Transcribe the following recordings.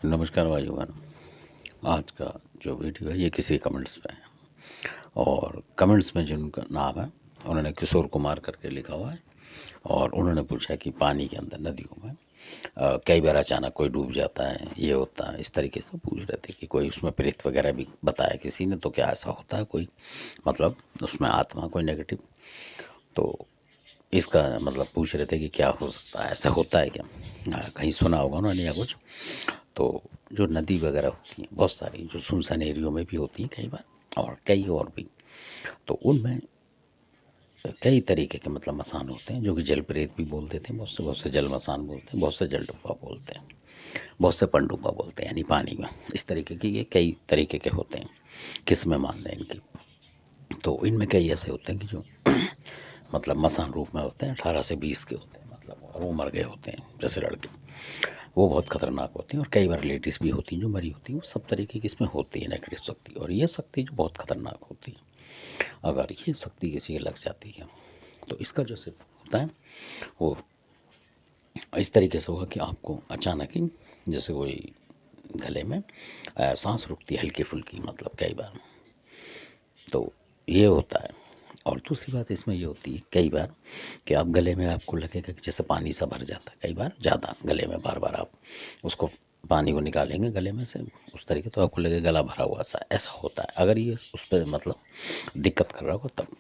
नमस्कार भाइयों बहनों। आज का जो वीडियो है ये किसी कमेंट्स पे है और कमेंट्स में जिनका नाम है उन्होंने किशोर कुमार करके लिखा हुआ है और उन्होंने पूछा कि पानी के अंदर नदियों में कई बार अचानक कोई डूब जाता है, ये होता है, इस तरीके से पूछ रहे थे कि कोई उसमें प्रेत वगैरह भी बताया किसी ने, तो क्या ऐसा होता है कोई, मतलब उसमें आत्मा कोई नेगेटिव, तो इसका मतलब पूछ रहे थे कि क्या हो सकता है, ऐसा होता है क्या। कहीं सुना होगा उन्होंने या कुछ। तो जो नदी वगैरह होती हैं बहुत सारी, जो सुनसान एरियो में भी होती हैं कई बार, और कई और भी, तो उनमें कई तरीके के मतलब मसान होते हैं जो कि जल प्रेत भी बोल देते हैं, बहुत से जल मसान बोलते हैं, बहुत से जल डुब्बा बोलते हैं, बहुत से पनडुब्बा बोलते हैं, यानी पानी में। इस तरीके की ये कई तरीके के होते हैं, किस्में मान लें इनकी। तो इनमें कई ऐसे होते हैं कि जो मतलब मसान रूप में होते हैं, 18 से 20 के होते हैं मतलब, और वो मर गए होते हैं जैसे लड़के, वो बहुत खतरनाक होती हैं। और कई बार लेडीज़ भी होती हैं जो मरी होती हैं, वो सब तरीके की इसमें होती है नेगेटिव शक्ति। और ये शक्ति जो बहुत खतरनाक होती है, अगर ये शक्ति किसी के लग जाती है तो इसका जो सिर्फ होता है वो इस तरीके से होगा कि आपको अचानक ही जैसे कोई गले में सांस रुकती है हल्की फुल्की, मतलब कई बार, तो ये होता है। और दूसरी बात इसमें ये होती है कई बार कि आप गले में आपको लगेगा कि जैसे पानी सा भर जाता है, कई बार ज़्यादा गले में, बार बार आप उसको पानी को निकालेंगे गले में से उस तरीके, तो आपको लगेगा गला भरा हुआ सा, ऐसा होता है। अगर ये उस पर मतलब दिक्कत कर रहा होगा तब,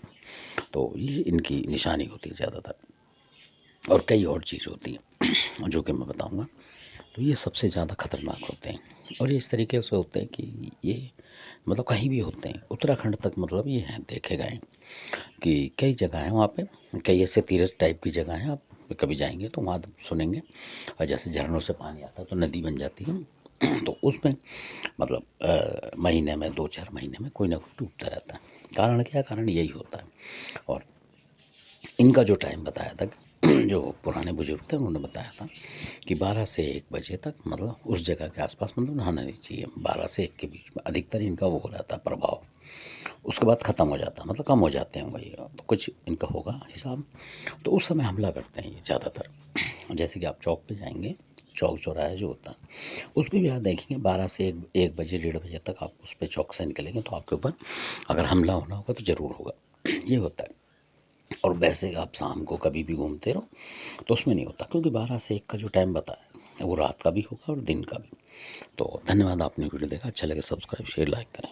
तो ये इनकी निशानी होती है ज़्यादातर। और कई और चीज़ होती हैं जो कि मैं बताऊँगा। तो ये सबसे ज़्यादा खतरनाक होते हैं और ये इस तरीके से होते हैं कि ये मतलब कहीं भी होते हैं, उत्तराखंड तक मतलब ये हैं देखे गए कि कई जगह हैं वहाँ पे, कई ऐसे तीर्थ टाइप की जगह हैं, आप कभी जाएंगे तो वहाँ सुनेंगे। और जैसे झरनों से पानी आता है तो नदी बन जाती है तो उसमें मतलब महीने में 2-4 महीने में कोई ना कोई डूबता रहता है। कारण क्या है? कारण यही होता है। और इनका जो टाइम बताया था जो पुराने बुजुर्ग थे उन्होंने बताया था कि 12 से 1 बजे तक मतलब उस जगह के आसपास मतलब नहाना नहीं चाहिए। 12 से 1 के बीच में अधिकतर इनका वो रहता है प्रभाव। उसके बाद ख़त्म हो जाता है, मतलब कम हो जाते हैं वही, तो कुछ इनका होगा हिसाब। तो उस समय हमला करते हैं ये ज़्यादातर। जैसे कि आप चौक पे जाएंगे, चौक चौराहा जो होता है उस पर भी आप देखेंगे 12 से 1 बजे 1:30 बजे तक आप उस पर चौक से निकलेंगे तो आपके ऊपर अगर हमला होना होगा तो ज़रूर होगा। ये होता है। और वैसे आप शाम को कभी भी घूमते रहो तो उसमें नहीं होता, क्योंकि 12 से 1 का जो टाइम बताया वो रात का भी होगा और दिन का भी। तो धन्यवाद, आपने वीडियो देखा, अच्छा लगे सब्सक्राइब शेयर लाइक करें।